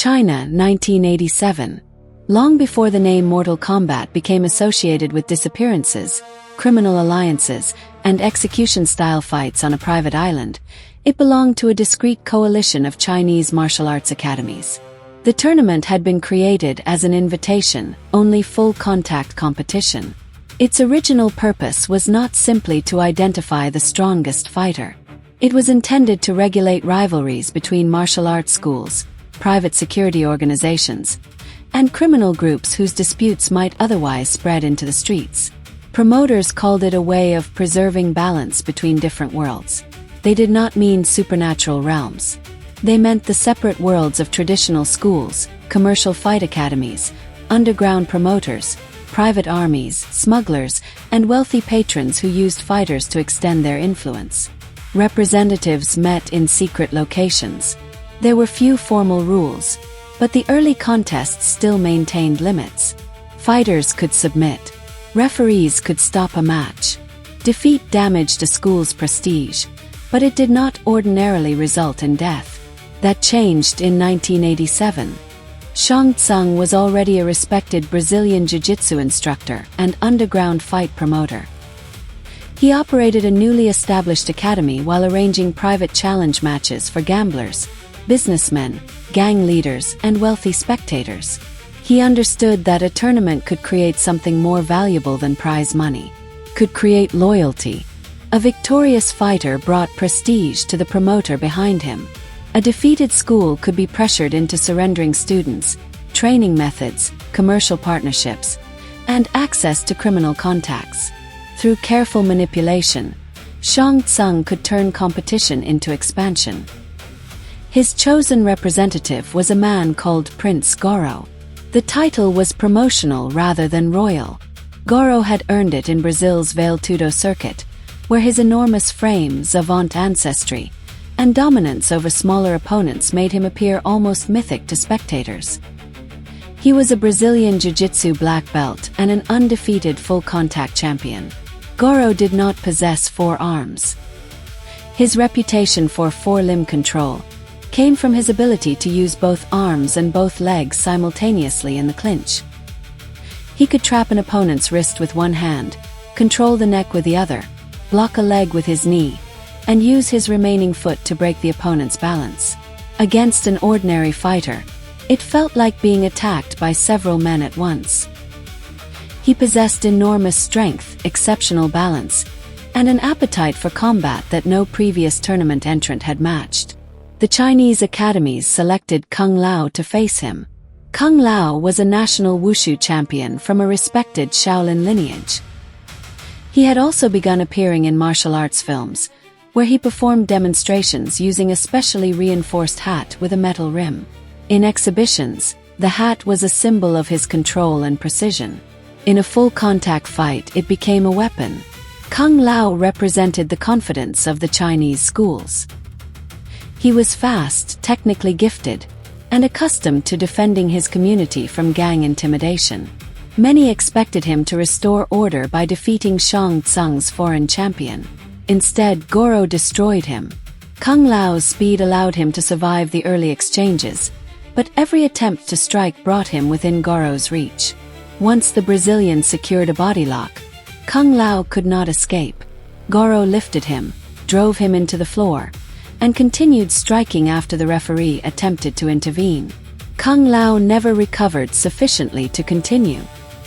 China, 1987. Long before the name Mortal Kombat became associated with disappearances, criminal alliances, and execution-style fights on a private island, it belonged to a discrete coalition of Chinese martial arts academies. The tournament had been created as an invitation-only full-contact competition. Its original purpose was not simply to identify the strongest fighter. It was intended to regulate rivalries between martial arts schools, private security organizations, and criminal groups whose disputes might otherwise spread into the streets. Promoters called it a way of preserving balance between different worlds. They did not mean supernatural realms. They meant the separate worlds of traditional schools, commercial fight academies, underground promoters, private armies, smugglers, and wealthy patrons who used fighters to extend their influence. Representatives met in secret locations. There were few formal rules, but the early contests still maintained limits. Fighters could submit. Referees could stop a match. Defeat damaged a school's prestige, but it did not ordinarily result in death. That changed in 1987. Shang Tsung was already a respected Brazilian jiu-jitsu instructor and underground fight promoter. He operated a newly established academy while arranging private challenge matches for gamblers, businessmen, gang leaders, and wealthy spectators. He understood that a tournament could create something more valuable than prize money, could create loyalty. A victorious fighter brought prestige to the promoter behind him. A defeated school could be pressured into surrendering students, training methods, commercial partnerships, and access to criminal contacts. Through careful manipulation, Shang Tsung could turn competition into expansion. His chosen representative was a man called Prince Goro. The title was promotional rather than royal. Goro had earned it in Brazil's vale-tudo circuit, where his enormous frame, savant ancestry, and dominance over smaller opponents made him appear almost mythic to spectators. He was a Brazilian jiu-jitsu black belt and an undefeated full-contact champion. Goro did not possess four arms. His reputation for four-limb control came from his ability to use both arms and both legs simultaneously in the clinch. He could trap an opponent's wrist with one hand, control the neck with the other, block a leg with his knee, and use his remaining foot to break the opponent's balance. Against an ordinary fighter, it felt like being attacked by several men at once. He possessed enormous strength, exceptional balance, and an appetite for combat that no previous tournament entrant had matched. The Chinese academies selected Kung Lao to face him. Kung Lao was a national wushu champion from a respected Shaolin lineage. He had also begun appearing in martial arts films, where he performed demonstrations using a specially reinforced hat with a metal rim. In exhibitions, the hat was a symbol of his control and precision. In a full-contact fight, it became a weapon. Kung Lao represented the confidence of the Chinese schools. He was fast, technically gifted, and accustomed to defending his community from gang intimidation. Many expected him to restore order by defeating Shang Tsung's foreign champion. Instead, Goro destroyed him. Kung Lao's speed allowed him to survive the early exchanges, but every attempt to strike brought him within Goro's reach. Once the Brazilian secured a body lock, Kung Lao could not escape. Goro lifted him, drove him into the floor, and continued striking after the referee attempted to intervene. Kung Lao never recovered sufficiently to continue.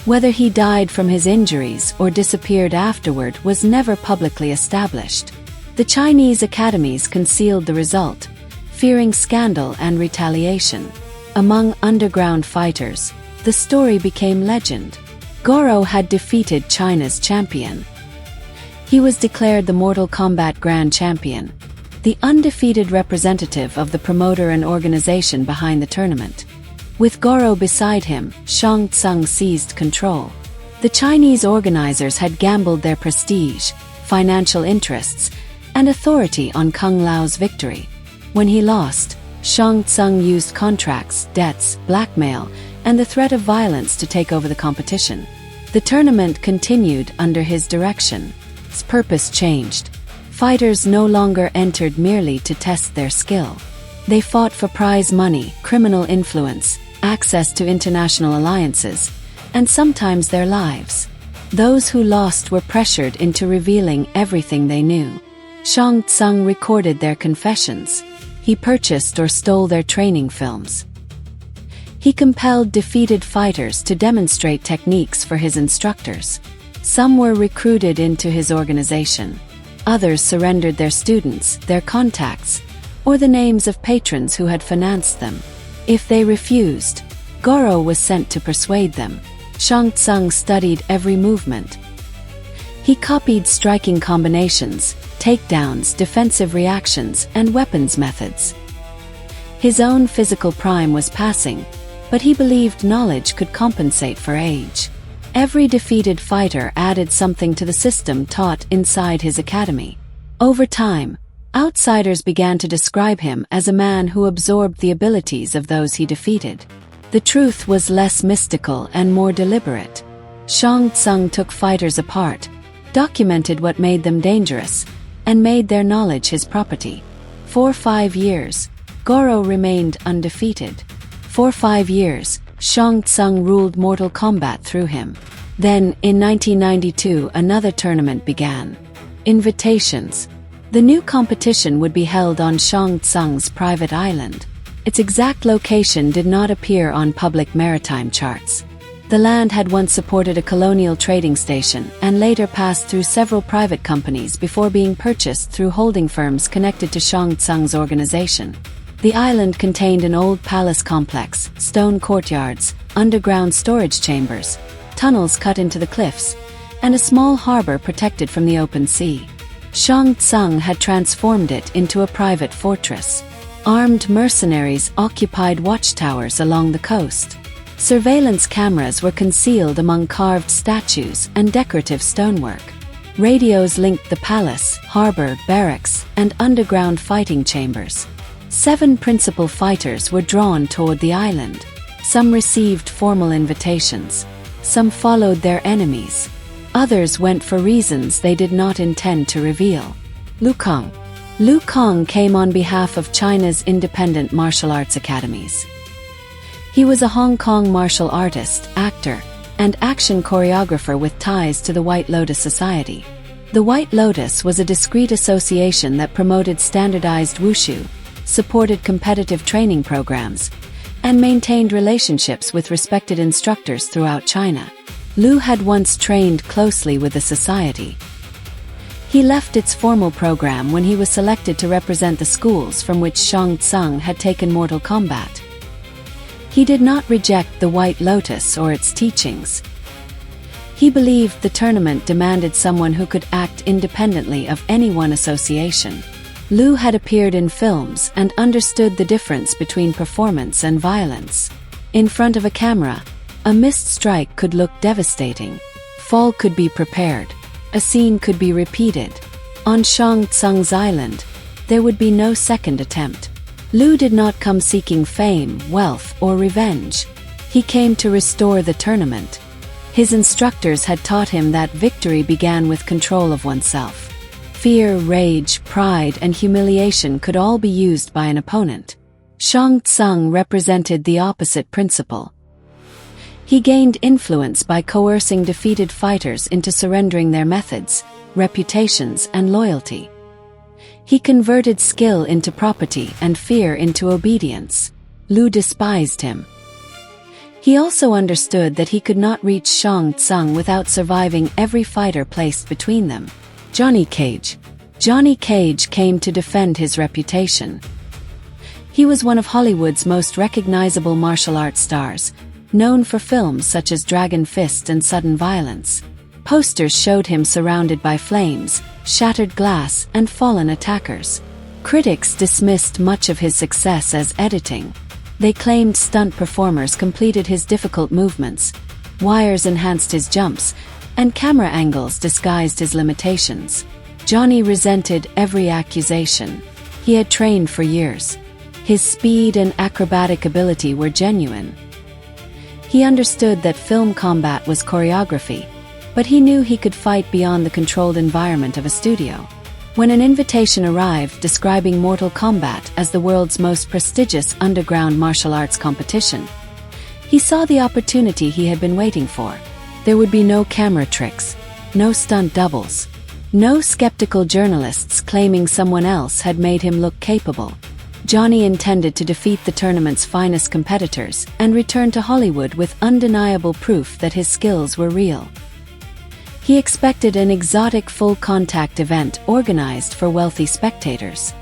Whether he died from his injuries or disappeared afterward was never publicly established. The Chinese academies concealed the result, fearing scandal and retaliation. Among underground fighters, the story became legend. Goro had defeated China's champion. He was declared the Mortal Kombat Grand Champion, the undefeated representative of the promoter and organization behind the tournament. With Goro beside him, Shang Tsung seized control. The Chinese organizers had gambled their prestige, financial interests, and authority on Kung Lao's victory. When he lost, Shang Tsung used contracts, debts, blackmail, and the threat of violence to take over the competition. The tournament continued under his direction. Its purpose changed. Fighters no longer entered merely to test their skill. They fought for prize money, criminal influence, access to international alliances, and sometimes their lives. Those who lost were pressured into revealing everything they knew. Shang Tsung recorded their confessions. He purchased or stole their training films. He compelled defeated fighters to demonstrate techniques for his instructors. Some were recruited into his organization. Others surrendered their students, their contacts, or the names of patrons who had financed them. If they refused, Goro was sent to persuade them. Shang Tsung studied every movement. He copied striking combinations, takedowns, defensive reactions, and weapons methods. His own physical prime was passing, but he believed knowledge could compensate for age. Every defeated fighter added something to the system taught inside his academy. Over time, outsiders began to describe him as a man who absorbed the abilities of those he defeated. The truth was less mystical and more deliberate. Shang Tsung took fighters apart, documented what made them dangerous, and made their knowledge his property. For 5 years, Goro remained undefeated. For 5 years, Shang Tsung ruled Mortal Kombat through him. Then, in 1992, another tournament began. Invitations. The new competition would be held on Shang Tsung's private island. Its exact location did not appear on public maritime charts. The land had once supported a colonial trading station and later passed through several private companies before being purchased through holding firms connected to Shang Tsung's organization. The island contained an old palace complex, stone courtyards, underground storage chambers, tunnels cut into the cliffs, and a small harbor protected from the open sea. Shang Tsung had transformed it into a private fortress. Armed mercenaries occupied watchtowers along the coast. Surveillance cameras were concealed among carved statues and decorative stonework. Radios linked the palace, harbor, barracks, and underground fighting chambers. 7 principal fighters were drawn toward the island. Some received formal invitations. Some followed their enemies. Others went for reasons they did not intend to reveal. Liu Kang. Liu Kang came on behalf of China's independent martial arts academies. He was a Hong Kong martial artist, actor, and action choreographer with ties to the White Lotus Society. The White Lotus was a discreet association that promoted standardized wushu, supported competitive training programs, and maintained relationships with respected instructors throughout China. Liu had once trained closely with the society. He left its formal program when he was selected to represent the schools from which Shang Tsung had taken Mortal Kombat. He did not reject the White Lotus or its teachings. He believed the tournament demanded someone who could act independently of any one association. Liu had appeared in films and understood the difference between performance and violence. In front of a camera, a missed strike could look devastating. Fall could be prepared. A scene could be repeated. On Shang Tsung's island, there would be no second attempt. Liu did not come seeking fame, wealth, or revenge. He came to restore the tournament. His instructors had taught him that victory began with control of oneself. Fear, rage, pride, and humiliation could all be used by an opponent. Shang Tsung represented the opposite principle. He gained influence by coercing defeated fighters into surrendering their methods, reputations, and loyalty. He converted skill into property and fear into obedience. Liu despised him. He also understood that he could not reach Shang Tsung without surviving every fighter placed between them. Johnny Cage. Johnny Cage came to defend his reputation. He was one of Hollywood's most recognizable martial arts stars, known for films such as Dragon Fist and Sudden Violence. Posters showed him surrounded by flames, shattered glass, and fallen attackers. Critics dismissed much of his success as editing. They claimed stunt performers completed his difficult movements, wires enhanced his jumps, and camera angles disguised his limitations. Johnny resented every accusation. He had trained for years. His speed and acrobatic ability were genuine. He understood that film combat was choreography, but he knew he could fight beyond the controlled environment of a studio. When an invitation arrived describing Mortal Kombat as the world's most prestigious underground martial arts competition, he saw the opportunity he had been waiting for. There would be no camera tricks, no stunt doubles, no skeptical journalists claiming someone else had made him look capable. Johnny intended to defeat the tournament's finest competitors and return to Hollywood with undeniable proof that his skills were real. He expected an exotic full-contact event organized for wealthy spectators.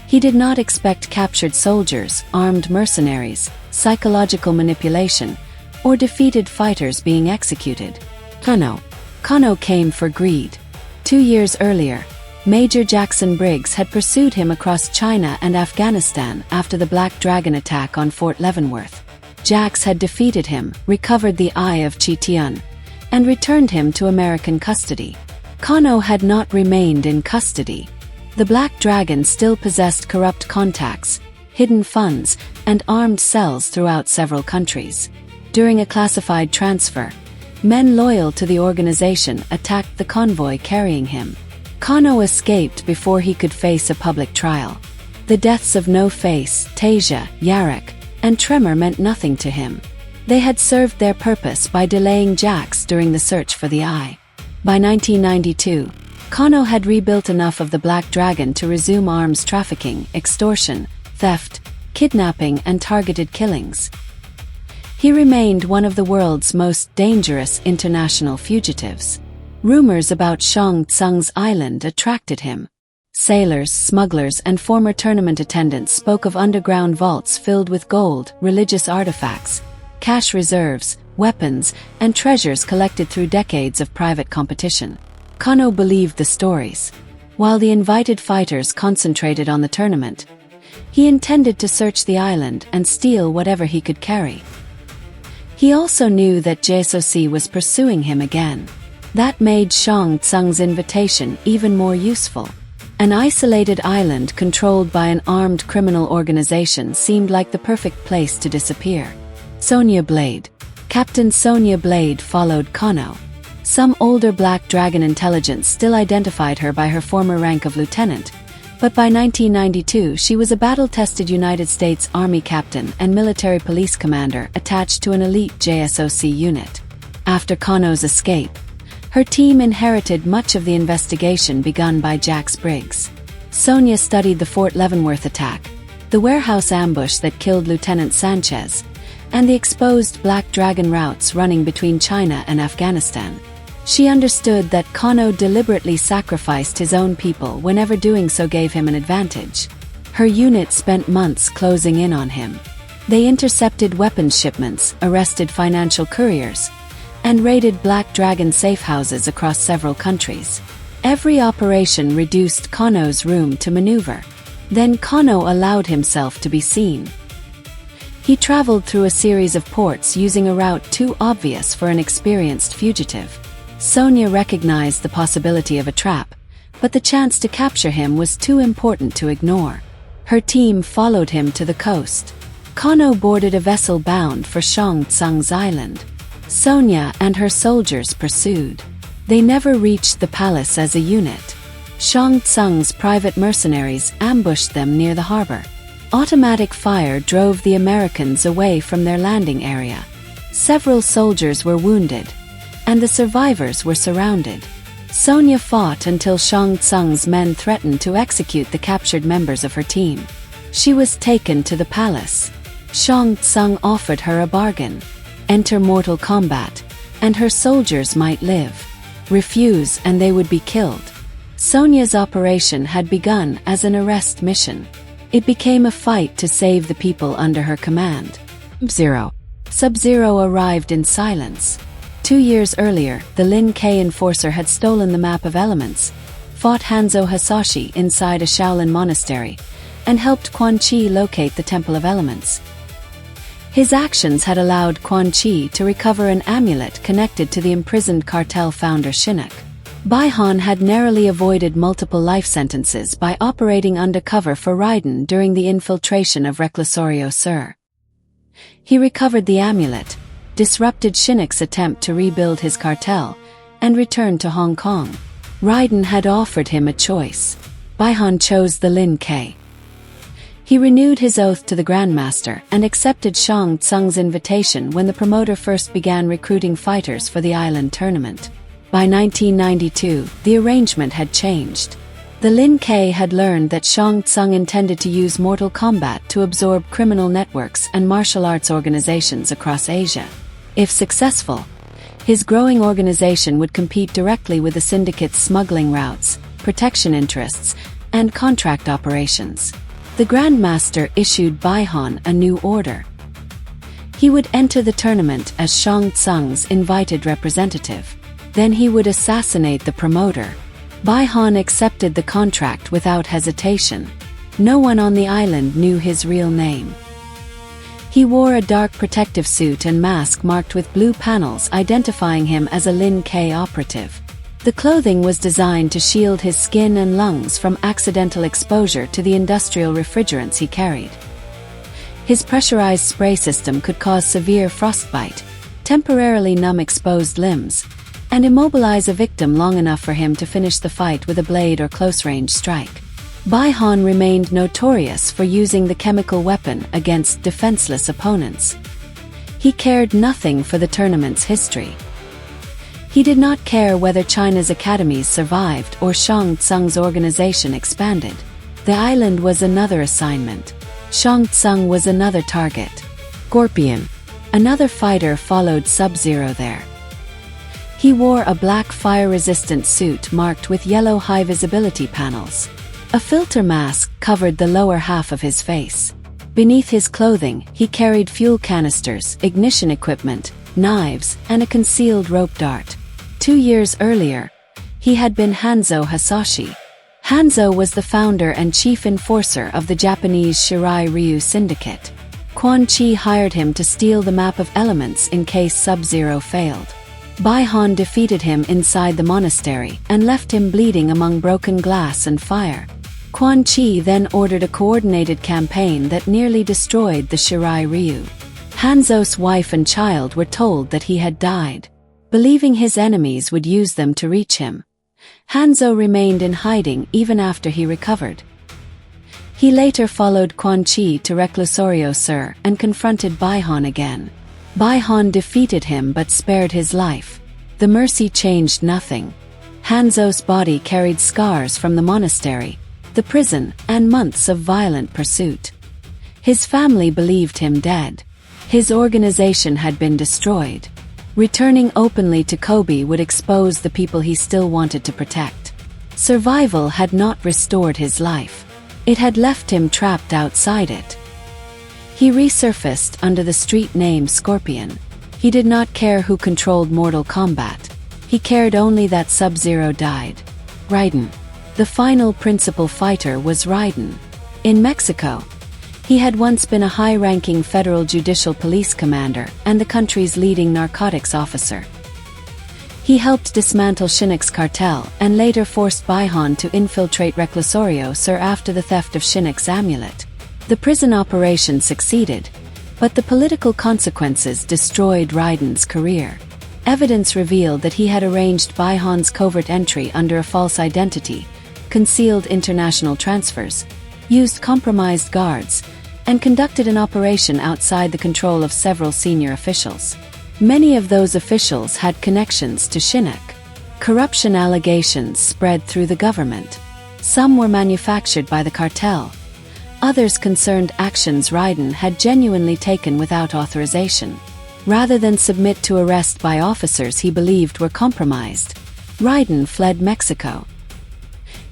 He did not expect captured soldiers, armed mercenaries, psychological manipulation, or defeated fighters being executed. Kano came for greed. 2 years earlier, Major Jackson Briggs had pursued him across China and Afghanistan after the Black Dragon attack on Fort Leavenworth. Jax had defeated him, recovered the Eye of Chi-Tian, and returned him to American custody. Kano had not remained in custody. The Black Dragon still possessed corrupt contacts, hidden funds, and armed cells throughout several countries. During a classified transfer, men loyal to the organization attacked the convoy carrying him. Kano escaped before he could face a public trial. The deaths of No-Face, Tasia, Yarek, and Tremor meant nothing to him. They had served their purpose by delaying Jax during the search for the Eye. By 1992, Kano had rebuilt enough of the Black Dragon to resume arms trafficking, extortion, theft, kidnapping, and targeted killings. He remained one of the world's most dangerous international fugitives. Rumors about Shang Tsung's island attracted him. Sailors, smugglers, and former tournament attendants spoke of underground vaults filled with gold, religious artifacts, cash reserves, weapons, and treasures collected through decades of private competition. Kano believed the stories. While the invited fighters concentrated on the tournament, he intended to search the island and steal whatever he could carry. He also knew that JSOC was pursuing him again. That made Shang Tsung's invitation even more useful. An isolated island controlled by an armed criminal organization seemed like the perfect place to disappear. Sonya Blade. Captain Sonya Blade followed Kano. Some older Black Dragon intelligence still identified her by her former rank of lieutenant, but by 1992 she was a battle-tested United States Army captain and military police commander attached to an elite JSOC unit. After Kano's escape, her team inherited much of the investigation begun by Jax Briggs. Sonya studied the Fort Leavenworth attack, the warehouse ambush that killed Lieutenant Sanchez, and the exposed Black Dragon routes running between China and Afghanistan. She understood that Kano deliberately sacrificed his own people whenever doing so gave him an advantage. Her unit spent months closing in on him. They intercepted weapons shipments, arrested financial couriers, and raided Black Dragon safe houses across several countries. Every operation reduced Kano's room to maneuver. Then Kano allowed himself to be seen. He traveled through a series of ports using a route too obvious for an experienced fugitive. Sonya recognized the possibility of a trap, but the chance to capture him was too important to ignore. Her team followed him to the coast. Kano boarded a vessel bound for Shang Tsung's island. Sonya and her soldiers pursued. They never reached the palace as a unit. Shang Tsung's private mercenaries ambushed them near the harbor. Automatic fire drove the Americans away from their landing area. Several soldiers were wounded, and the survivors were surrounded. Sonya fought until Shang Tsung's men threatened to execute the captured members of her team. She was taken to the palace. Shang Tsung offered her a bargain. Enter Mortal Kombat, and her soldiers might live. Refuse and they would be killed. Sonya's operation had begun as an arrest mission. It became a fight to save the people under her command. Sub-Zero arrived in silence. 2 years earlier, the Lin K enforcer had stolen the map of elements, fought Hanzo Hasashi inside a Shaolin monastery, and helped Quan Chi locate the Temple of Elements. His actions had allowed Quan Chi to recover an amulet connected to the imprisoned cartel founder Shinnok. Baihan had narrowly avoided multiple life sentences by operating undercover for Raiden during the infiltration of Reclusorio Sur. He recovered the amulet, disrupted Shinnok's attempt to rebuild his cartel, and returned to Hong Kong. Raiden had offered him a choice. Baihan chose the Lin K. He renewed his oath to the Grandmaster and accepted Shang Tsung's invitation when the promoter first began recruiting fighters for the island tournament. By 1992, the arrangement had changed. The Lin K had learned that Shang Tsung intended to use Mortal Kombat to absorb criminal networks and martial arts organizations across Asia. If successful, his growing organization would compete directly with the syndicate's smuggling routes, protection interests, and contract operations. The Grandmaster issued Baihan a new order. He would enter the tournament as Shang Tsung's invited representative. Then he would assassinate the promoter. Baihan accepted the contract without hesitation. No one on the island knew his real name. He wore a dark protective suit and mask marked with blue panels identifying him as a Lin K operative. The clothing was designed to shield his skin and lungs from accidental exposure to the industrial refrigerants he carried. His pressurized spray system could cause severe frostbite, temporarily numb exposed limbs, and immobilize a victim long enough for him to finish the fight with a blade or close-range strike. Baihan remained notorious for using the chemical weapon against defenseless opponents. He cared nothing for the tournament's history. He did not care whether China's academies survived or Shang Tsung's organization expanded. The island was another assignment. Shang Tsung was another target. Scorpion, another fighter, followed Sub-Zero there. He wore a black fire-resistant suit marked with yellow high-visibility panels. A filter mask covered the lower half of his face. Beneath his clothing, he carried fuel canisters, ignition equipment, knives, and a concealed rope dart. 2 years earlier, he had been Hanzo Hasashi. Hanzo was the founder and chief enforcer of the Japanese Shirai Ryu Syndicate. Quan Chi hired him to steal the map of elements in case Sub-Zero failed. Baihan defeated him inside the monastery and left him bleeding among broken glass and fire. Quan Chi then ordered a coordinated campaign that nearly destroyed the Shirai Ryu. Hanzo's wife and child were told that he had died. Believing his enemies would use them to reach him, Hanzo remained in hiding even after he recovered. He later followed Quan Chi to Reclusorio Sur and confronted Baihan again. Baihan defeated him but spared his life. The mercy changed nothing. Hanzo's body carried scars from the monastery, the prison, and months of violent pursuit. His family believed him dead. His organization had been destroyed. Returning openly to Kobe would expose the people he still wanted to protect. Survival had not restored his life. It had left him trapped outside it. He resurfaced under the street name Scorpion. He did not care who controlled Mortal Kombat. He cared only that Sub-Zero died. Raiden. The final principal fighter was Raiden. In Mexico, he had once been a high-ranking federal judicial police commander and the country's leading narcotics officer. He helped dismantle Shinnok's cartel and later forced Baihan to infiltrate Reclusorio Sur after the theft of Shinnok's amulet. The prison operation succeeded, but the political consequences destroyed Raiden's career. Evidence revealed that he had arranged Baihan's covert entry under a false identity, concealed international transfers, used compromised guards, and conducted an operation outside the control of several senior officials. Many of those officials had connections to Shinnok. Corruption allegations spread through the government. Some were manufactured by the cartel. Others concerned actions Raiden had genuinely taken without authorization. Rather than submit to arrest by officers he believed were compromised, Raiden fled Mexico.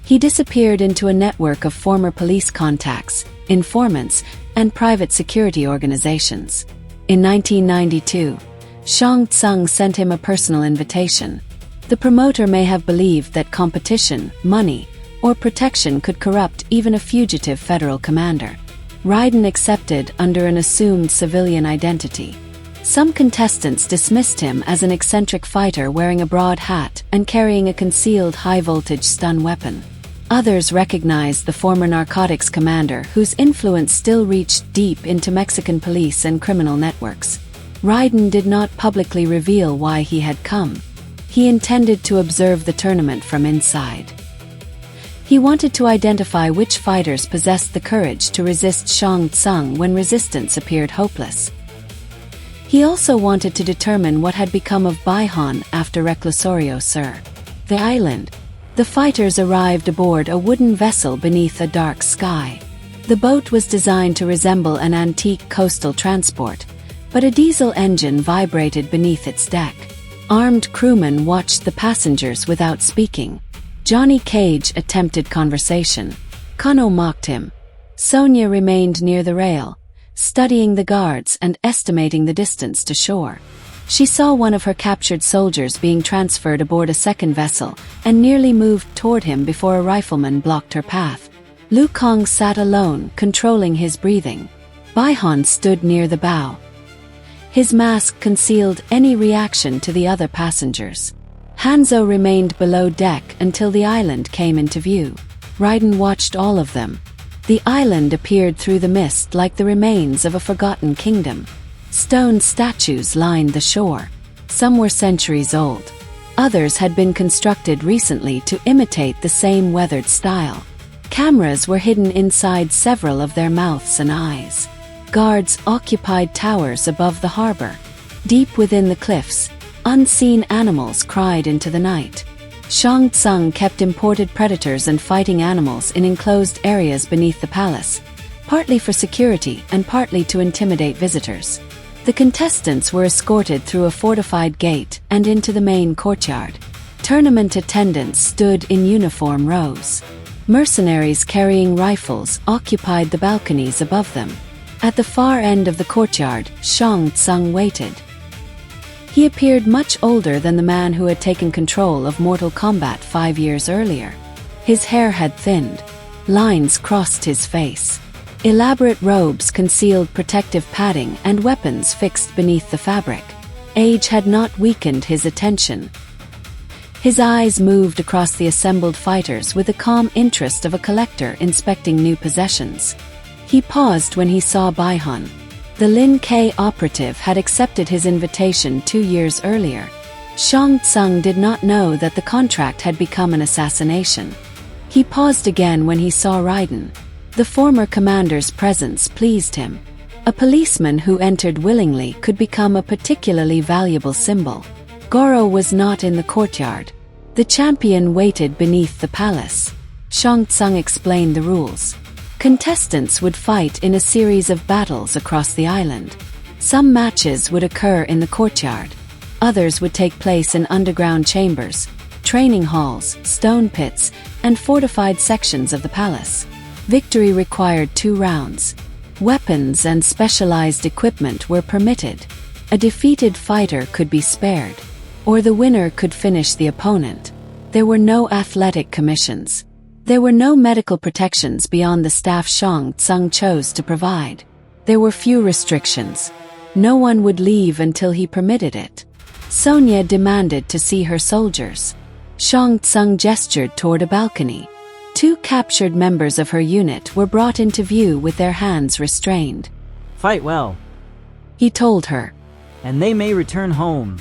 He disappeared into a network of former police contacts, informants, and private security organizations. In 1992, Shang Tsung sent him a personal invitation. The promoter may have believed that competition, money, or protection could corrupt even a fugitive federal commander. Raiden accepted under an assumed civilian identity. Some contestants dismissed him as an eccentric fighter wearing a broad hat and carrying a concealed high-voltage stun weapon. Others recognized the former narcotics commander whose influence still reached deep into Mexican police and criminal networks. Raiden did not publicly reveal why he had come. He intended to observe the tournament from inside. He wanted to identify which fighters possessed the courage to resist Shang Tsung when resistance appeared hopeless. He also wanted to determine what had become of Baihan after Reclusorio Sur. The island. The fighters arrived aboard a wooden vessel beneath a dark sky. The boat was designed to resemble an antique coastal transport, but a diesel engine vibrated beneath its deck. Armed crewmen watched the passengers without speaking. Johnny Cage attempted conversation. Kano mocked him. Sonya remained near the rail, studying the guards and estimating the distance to shore. She saw one of her captured soldiers being transferred aboard a second vessel and nearly moved toward him before a rifleman blocked her path. Liu Kang sat alone, controlling his breathing. Baihan stood near the bow. His mask concealed any reaction to the other passengers. Hanzo remained below deck until the island came into view. Raiden watched all of them. The island appeared through the mist like the remains of a forgotten kingdom. Stone statues lined the shore. Some were centuries old. Others had been constructed recently to imitate the same weathered style. Cameras were hidden inside several of their mouths and eyes. Guards occupied towers above the harbor. Deep within the cliffs, unseen animals cried into the night. Shang Tsung kept imported predators and fighting animals in enclosed areas beneath the palace, partly for security and partly to intimidate visitors. The contestants were escorted through a fortified gate and into the main courtyard. Tournament attendants stood in uniform rows. Mercenaries carrying rifles occupied the balconies above them. At the far end of the courtyard, Shang Tsung waited. He appeared much older than the man who had taken control of Mortal Kombat 5 years earlier. His hair had thinned. Lines crossed his face. Elaborate robes concealed protective padding and weapons fixed beneath the fabric. Age had not weakened his attention. His eyes moved across the assembled fighters with the calm interest of a collector inspecting new possessions. He paused when he saw Baihan. The Lin K operative had accepted his invitation 2 years earlier. Shang Tsung did not know that the contract had become an assassination. He paused again when he saw Raiden. The former commander's presence pleased him. A policeman who entered willingly could become a particularly valuable symbol. Goro was not in the courtyard. The champion waited beneath the palace. Shang Tsung explained the rules. Contestants would fight in a series of battles across the island. Some matches would occur in the courtyard. Others would take place in underground chambers, training halls, stone pits, and fortified sections of the palace. Victory required 2 rounds. Weapons and specialized equipment were permitted. A defeated fighter could be spared, or the winner could finish the opponent. There were no athletic commissions. There were no medical protections beyond the staff Shang Tsung chose to provide. There were few restrictions. No one would leave until he permitted it. Sonya demanded to see her soldiers. Shang Tsung gestured toward a balcony. 2 captured members of her unit were brought into view with their hands restrained. Fight well, he told her. and they may return home.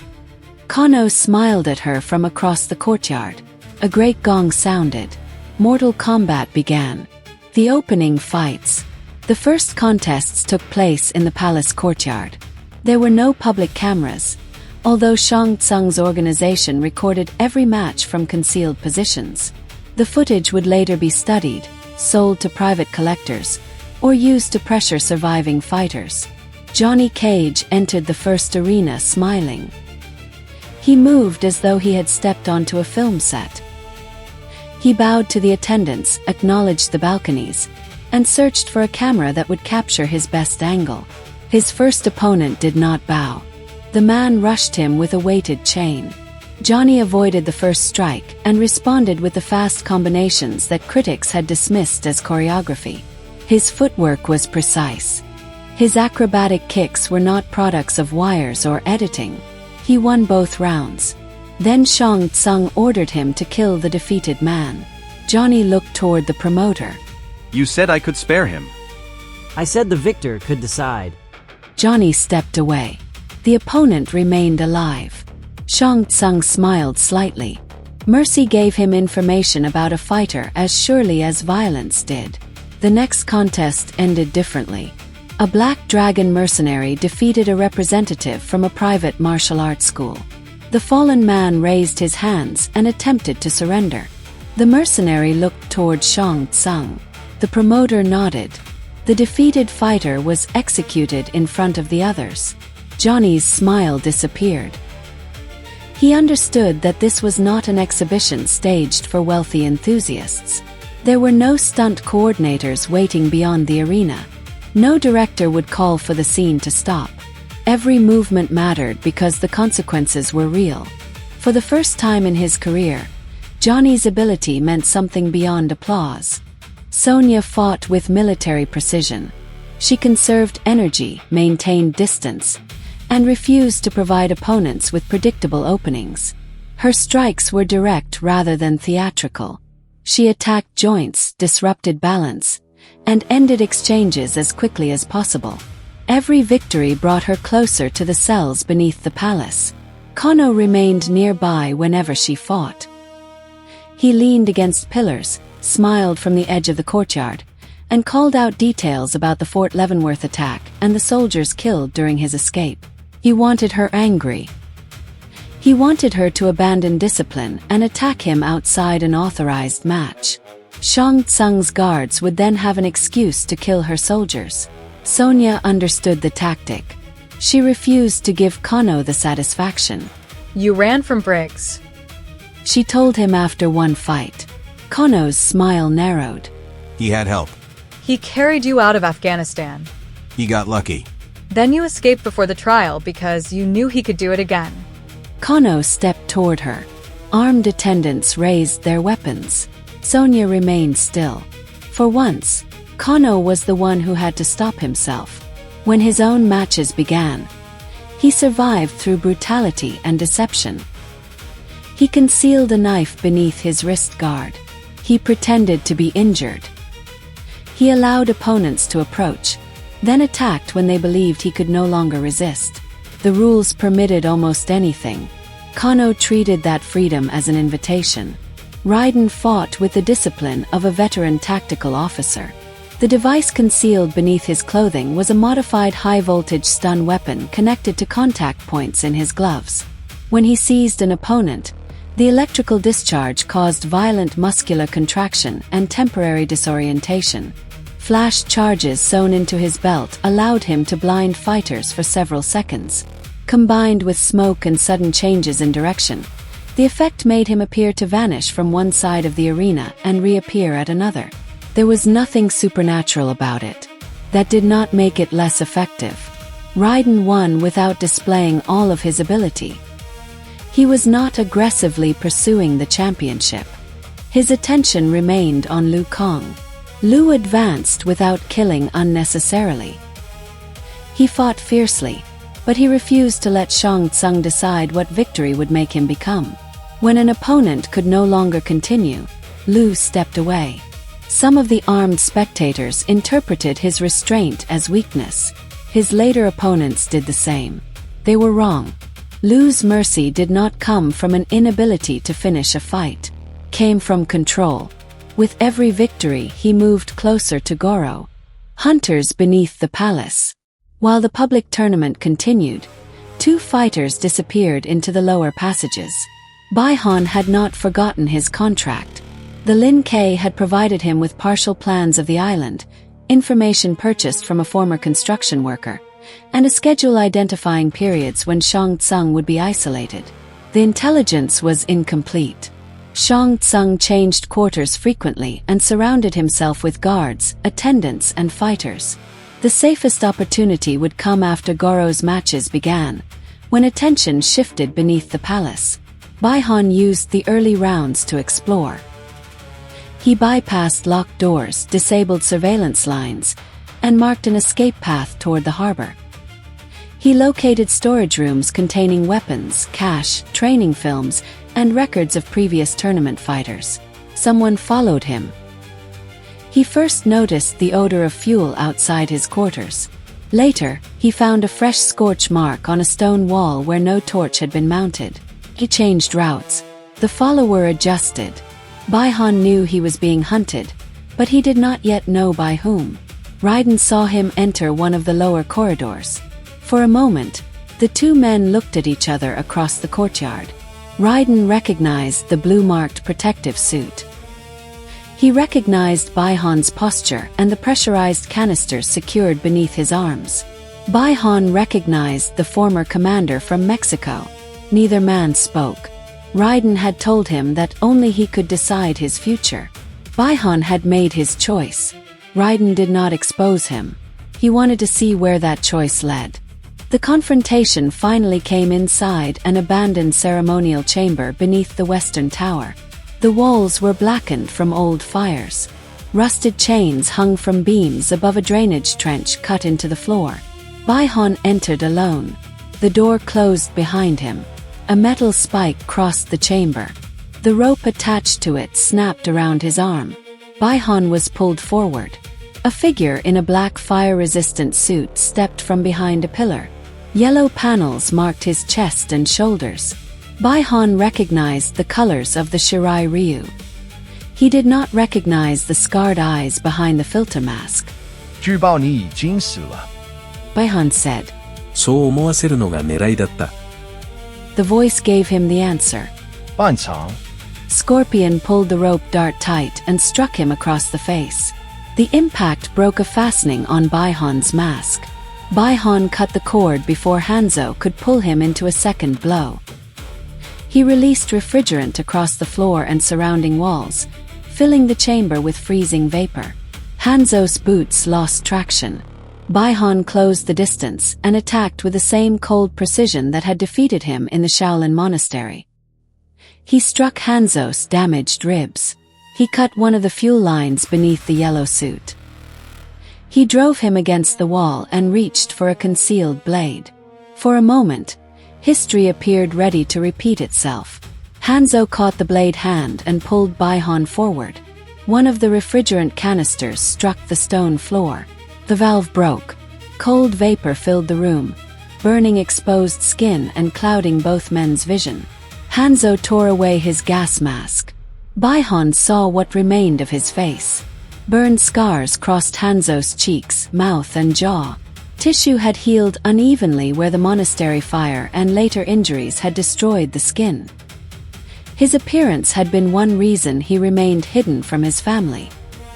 Kano smiled at her from across the courtyard. A great gong sounded. Mortal Kombat began. The opening fights. The first contests took place in the palace courtyard. There were no public cameras, although Shang Tsung's organization recorded every match from concealed positions. The footage would later be studied, sold to private collectors, or used to pressure surviving fighters. Johnny Cage entered the first arena smiling. He moved as though he had stepped onto a film set. He bowed to the attendants, acknowledged the balconies, and searched for a camera that would capture his best angle. His first opponent did not bow. The man rushed him with a weighted chain. Johnny avoided the first strike and responded with the fast combinations that critics had dismissed as choreography. His footwork was precise. His acrobatic kicks were not products of wires or editing. He won both rounds. Then Shang Tsung ordered him to kill the defeated man. Johnny looked toward the promoter. You said I could spare him. I said the victor could decide. Johnny stepped away. The opponent remained alive. Shang Tsung smiled slightly. Mercy gave him information about a fighter as surely as violence did. The next contest ended differently. A Black Dragon mercenary defeated a representative from a private martial arts school. The fallen man raised his hands and attempted to surrender. The mercenary looked toward Shang Tsung. The promoter nodded. The defeated fighter was executed in front of the others. Johnny's smile disappeared. He understood that this was not an exhibition staged for wealthy enthusiasts. There were no stunt coordinators waiting beyond the arena. No director would call for the scene to stop. Every movement mattered because the consequences were real. For the first time in his career, Johnny's ability meant something beyond applause. Sonya fought with military precision. She conserved energy, maintained distance, and refused to provide opponents with predictable openings. Her strikes were direct rather than theatrical. She attacked joints, disrupted balance, and ended exchanges as quickly as possible. Every victory brought her closer to the cells beneath the palace. Kano remained nearby whenever she fought. He leaned against pillars, smiled from the edge of the courtyard, and called out details about the Fort Leavenworth attack and the soldiers killed during his escape. He wanted her angry. He wanted her to abandon discipline and attack him outside an authorized match. Shang Tsung's guards would then have an excuse to kill her soldiers. Sonya understood the tactic. She refused to give Kano the satisfaction. You ran from Briggs, she told him after one fight. Kano's smile narrowed. He had help. He carried you out of Afghanistan. He got lucky. Then you escaped before the trial because you knew he could do it again. Kano stepped toward her. Armed attendants raised their weapons. Sonya remained still. For once, Kano was the one who had to stop himself. When his own matches began, he survived through brutality and deception. He concealed a knife beneath his wrist guard. He pretended to be injured. He allowed opponents to approach, then attacked when they believed he could no longer resist. The rules permitted almost anything. Kano treated that freedom as an invitation. Raiden fought with the discipline of a veteran tactical officer. The device concealed beneath his clothing was a modified high-voltage stun weapon connected to contact points in his gloves. When he seized an opponent, the electrical discharge caused violent muscular contraction and temporary disorientation. Flash charges sewn into his belt allowed him to blind fighters for several seconds. Combined with smoke and sudden changes in direction, the effect made him appear to vanish from one side of the arena and reappear at another. There was nothing supernatural about it. That did not make it less effective. Raiden won without displaying all of his ability. He was not aggressively pursuing the championship. His attention remained on Liu Kang. Liu advanced without killing unnecessarily. He fought fiercely, but he refused to let Shang Tsung decide what victory would make him become. When an opponent could no longer continue, Liu stepped away. Some of the armed spectators interpreted his restraint as weakness. His later opponents did the same. They were wrong. Liu's mercy did not come from an inability to finish a fight. It came from control. With every victory, he moved closer to Goro. Hunters beneath the palace. While the public tournament continued, two fighters disappeared into the lower passages. Baihan had not forgotten his contract. The Lin Kuei had provided him with partial plans of the island, information purchased from a former construction worker, and a schedule identifying periods when Shang Tsung would be isolated. The intelligence was incomplete. Shang Tsung changed quarters frequently and surrounded himself with guards, attendants, and fighters. The safest opportunity would come after Goro's matches began, when attention shifted beneath the palace. Baihan used the early rounds to explore. He bypassed locked doors, disabled surveillance lines, and marked an escape path toward the harbor. He located storage rooms containing weapons, cash, training films, and records of previous tournament fighters. Someone followed him. He first noticed the odor of fuel outside his quarters. Later, he found a fresh scorch mark on a stone wall where no torch had been mounted. He changed routes. The follower adjusted. Baihan knew he was being hunted, but he did not yet know by whom. Raiden saw him enter one of the lower corridors. For a moment, the two men looked at each other across the courtyard. Raiden recognized the blue-marked protective suit. He recognized Baihan's posture and the pressurized canisters secured beneath his arms. Baihan recognized the former commander from Mexico. Neither man spoke. Raiden had told him that only he could decide his future. Baihan had made his choice. Raiden did not expose him. He wanted to see where that choice led. The confrontation finally came inside an abandoned ceremonial chamber beneath the western tower. The walls were blackened from old fires. Rusted chains hung from beams above a drainage trench cut into the floor. Baihan entered alone. The door closed behind him. A metal spike crossed the chamber. The rope attached to it snapped around his arm. Baihan was pulled forward. A figure in a black fire-resistant suit stepped from behind a pillar. Yellow panels marked his chest and shoulders. Baihan recognized the colors of the Shirai Ryu. He did not recognize the scarred eyes behind the filter mask. 据报你已经死了。 Baihan said. そう思わせるのが狙いだった。 The voice gave him the answer. 半场。 Scorpion pulled the rope dart tight and struck him across the face. The impact broke a fastening on Baihan's mask. Baihan cut the cord before Hanzo could pull him into a second blow. He released refrigerant across the floor and surrounding walls, filling the chamber with freezing vapor. Hanzo's boots lost traction. Baihan closed the distance and attacked with the same cold precision that had defeated him in the Shaolin Monastery. He struck Hanzo's damaged ribs. He cut one of the fuel lines beneath the yellow suit. He drove him against the wall and reached for a concealed blade. For a moment, history appeared ready to repeat itself. Hanzo caught the blade hand and pulled Baihan forward. One of the refrigerant canisters struck the stone floor. The valve broke. Cold vapor filled the room, burning exposed skin and clouding both men's vision. Hanzo tore away his gas mask. Baihan saw what remained of his face. Burned scars crossed Hanzo's cheeks, mouth and jaw. Tissue had healed unevenly where the monastery fire and later injuries had destroyed the skin. His appearance had been one reason he remained hidden from his family.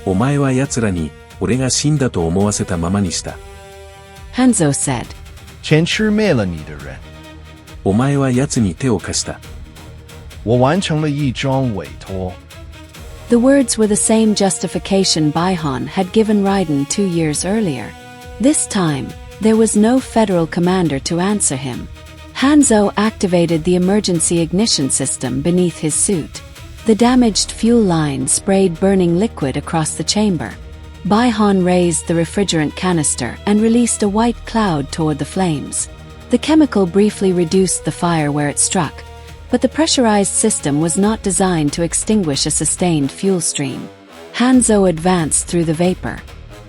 お前は奴らに俺が死んだと思わせたままにした。 Hanzo said. 前吃灭了你的人。お前は奴に手を貸した。我完成了一桩委托。 The words were the same justification Baihan had given Raiden 2 years earlier. This time, there was no federal commander to answer him. Hanzo activated the emergency ignition system beneath his suit. The damaged fuel line sprayed burning liquid across the chamber. Baihan raised the refrigerant canister and released a white cloud toward the flames. The chemical briefly reduced the fire where it struck, but the pressurized system was not designed to extinguish a sustained fuel stream. Hanzo advanced through the vapor.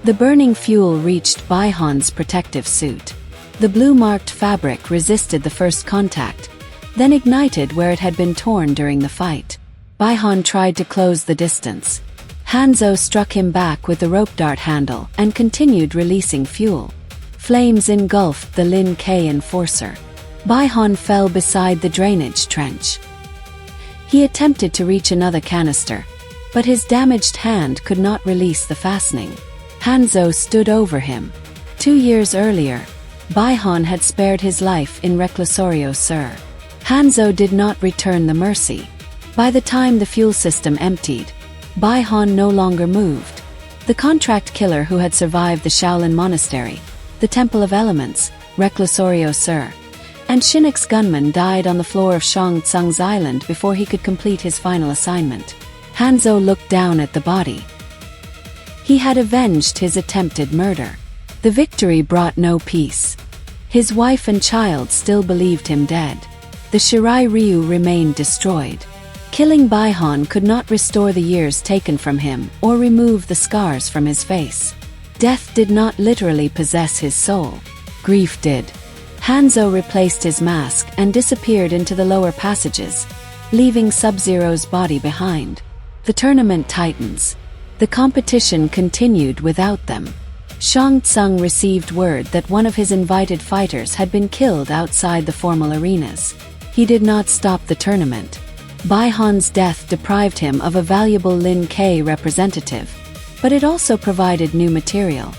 The burning fuel reached Baihan's protective suit. The blue-marked fabric resisted the first contact, then ignited where it had been torn during the fight. Baihan tried to close the distance. Hanzo struck him back with the rope dart handle and continued releasing fuel. Flames engulfed the Lin K enforcer. Baihan fell beside the drainage trench. He attempted to reach another canister, but his damaged hand could not release the fastening. Hanzo stood over him. 2 years earlier, Baihan had spared his life in Reclusorio Sur. Hanzo did not return the mercy. By the time the fuel system emptied, Baihan no longer moved. The contract killer who had survived the Shaolin Monastery, the Temple of Elements, Reclusorio Sur, and Shinnok's gunman died on the floor of Shang Tsung's island before he could complete his final assignment. Hanzo looked down at the body. He had avenged his attempted murder. The victory brought no peace. His wife and child still believed him dead. The Shirai Ryu remained destroyed. Killing Baihan could not restore the years taken from him or remove the scars from his face. Death did not literally possess his soul. Grief did. Hanzo replaced his mask and disappeared into the lower passages, leaving Sub-Zero's body behind. The tournament titans. The competition continued without them. Shang Tsung received word that one of his invited fighters had been killed outside the formal arenas. He did not stop the tournament. Bai Han's death deprived him of a valuable Lin K representative, but it also provided new material.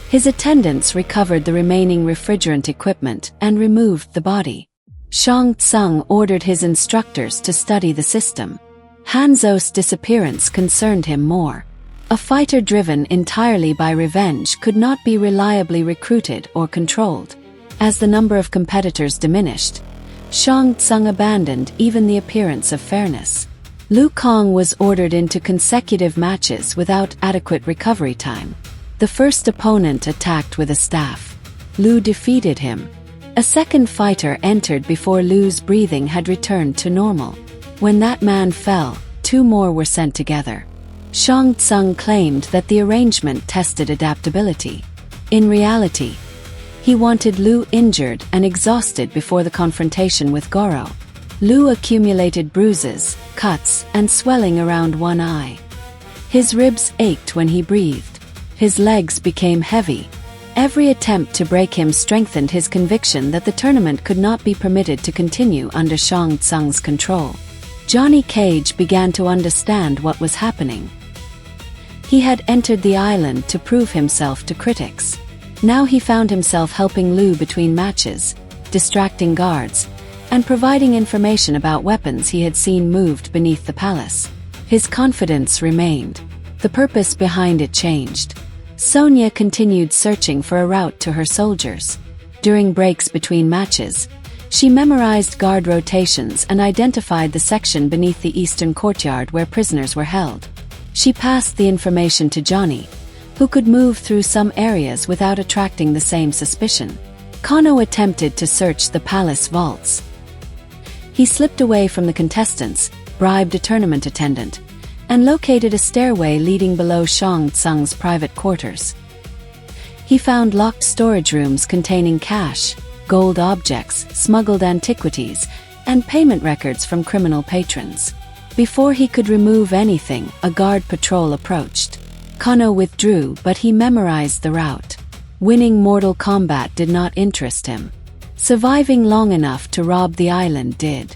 His attendants recovered the remaining refrigerant equipment and removed the body. Shang Tsung ordered his instructors to study the system. Hanzo's disappearance concerned him more. A fighter driven entirely by revenge could not be reliably recruited or controlled. As the number of competitors diminished, Shang Tsung abandoned even the appearance of fairness. Liu Kang was ordered into consecutive matches without adequate recovery time. The first opponent attacked with a staff. Liu defeated him. A second fighter entered before Liu's breathing had returned to normal. When that man fell, two more were sent together. Shang Tsung claimed that the arrangement tested adaptability. In reality, he wanted Liu injured and exhausted before the confrontation with Goro. Liu accumulated bruises, cuts, and swelling around one eye. His ribs ached when he breathed. His legs became heavy. Every attempt to break him strengthened his conviction that the tournament could not be permitted to continue under Shang Tsung's control. Johnny Cage began to understand what was happening. He had entered the island to prove himself to critics. Now he found himself helping Liu between matches, distracting guards, and providing information about weapons he had seen moved beneath the palace. His confidence remained. The purpose behind it changed. Sonya continued searching for a route to her soldiers. During breaks between matches, she memorized guard rotations and identified the section beneath the eastern courtyard where prisoners were held. She passed the information to Johnny, who could move through some areas without attracting the same suspicion. Kano attempted to search the palace vaults. He slipped away from the contestants, bribed a tournament attendant, and located a stairway leading below Shang Tsung's private quarters. He found locked storage rooms containing cash, gold objects, smuggled antiquities, and payment records from criminal patrons. Before he could remove anything, a guard patrol approached. Kano withdrew, but he memorized the route. Winning Mortal Kombat did not interest him. Surviving long enough to rob the island did.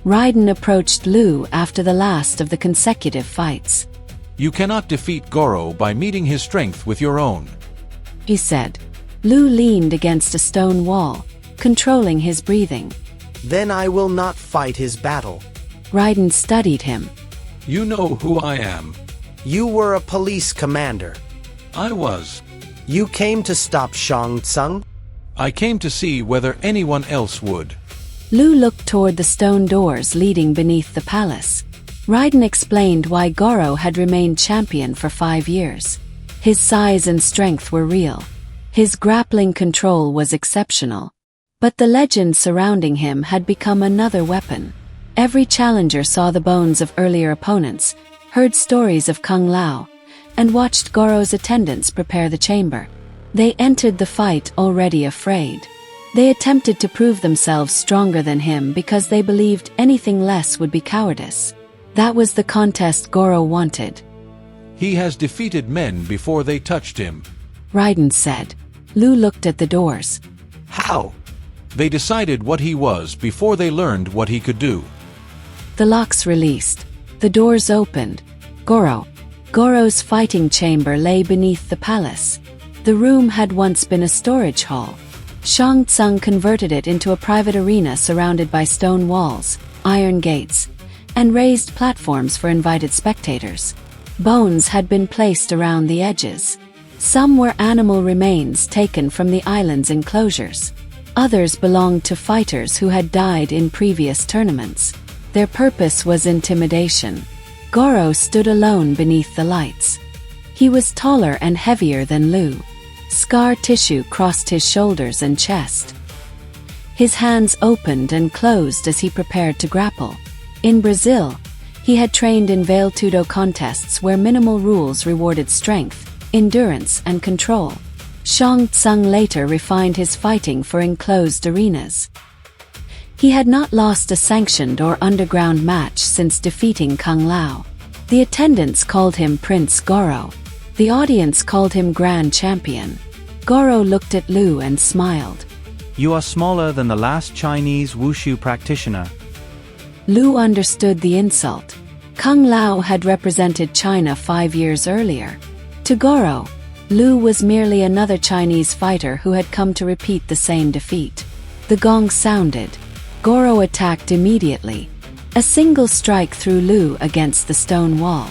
Raiden approached Liu after the last of the consecutive fights. You cannot defeat Goro by meeting his strength with your own, he said. Liu leaned against a stone wall, controlling his breathing. Then I will not fight his battle. Raiden studied him. You know who I am. You were a police commander. I was. You came to stop Shang Tsung? I came to see whether anyone else would. Liu looked toward the stone doors leading beneath the palace. Raiden explained why Goro had remained champion for 5 years. His size and strength were real. His grappling control was exceptional. But the legend surrounding him had become another weapon. Every challenger saw the bones of earlier opponents, heard stories of Kung Lao, and watched Goro's attendants prepare the chamber. They entered the fight already afraid. They attempted to prove themselves stronger than him because they believed anything less would be cowardice. That was the contest Goro wanted. He has defeated men before they touched him, Raiden said. Liu looked at the doors. How? They decided what he was before they learned what he could do. The locks released. The doors opened. Goro's fighting chamber lay beneath the palace. The room had once been a storage hall. Shang Tsung converted it into a private arena surrounded by stone walls, iron gates, and raised platforms for invited spectators. Bones had been placed around the edges. Some were animal remains taken from the island's enclosures. Others belonged to fighters who had died in previous tournaments. Their purpose was intimidation. Goro stood alone beneath the lights. He was taller and heavier than Liu. Scar tissue crossed his shoulders and chest. His hands opened and closed as he prepared to grapple. In Brazil, he had trained in vale-tudo contests where minimal rules rewarded strength, endurance, and control. Shang Tsung later refined his fighting for enclosed arenas. He had not lost a sanctioned or underground match since defeating Kung Lao. The attendants called him Prince Goro. The audience called him Grand Champion. Goro looked at Liu and smiled. You are smaller than the last Chinese wushu practitioner. Liu understood the insult. Kung Lao had represented China 5 years earlier. To Goro, Liu was merely another Chinese fighter who had come to repeat the same defeat. The gong sounded. Goro attacked immediately. A single strike threw Liu against the stone wall.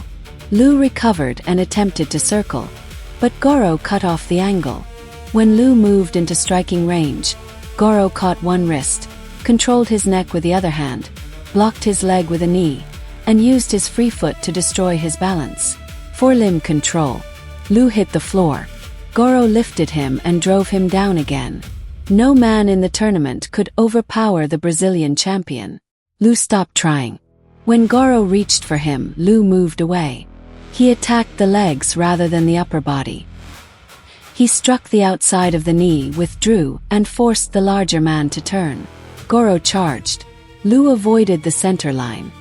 Liu recovered and attempted to circle, but Goro cut off the angle. When Liu moved into striking range, Goro caught one wrist, controlled his neck with the other hand, blocked his leg with a knee, and used his free foot to destroy his balance. For limb control, Liu hit the floor. Goro lifted him and drove him down again. No man in the tournament could overpower the Brazilian champion. Liu stopped trying. When Goro reached for him, Liu moved away. He attacked the legs rather than the upper body. He struck the outside of the knee, withdrew, and forced the larger man to turn. Goro charged. Liu avoided the center line.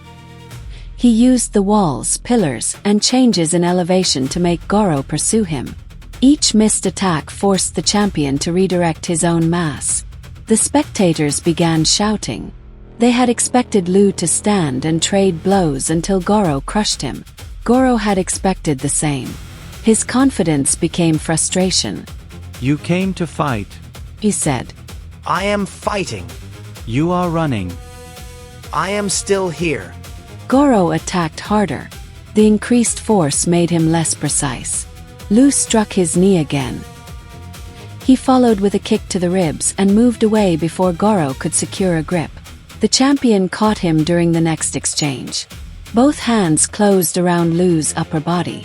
He used the walls, pillars, and changes in elevation to make Goro pursue him. Each missed attack forced the champion to redirect his own mass. The spectators began shouting. They had expected Liu to stand and trade blows until Goro crushed him. Goro had expected the same. His confidence became frustration. You came to fight. He said. I am fighting. You are running. I am still here. Goro attacked harder. The increased force made him less precise. Liu struck his knee again. He followed with a kick to the ribs and moved away before Goro could secure a grip. The champion caught him during the next exchange. Both hands closed around Liu's upper body.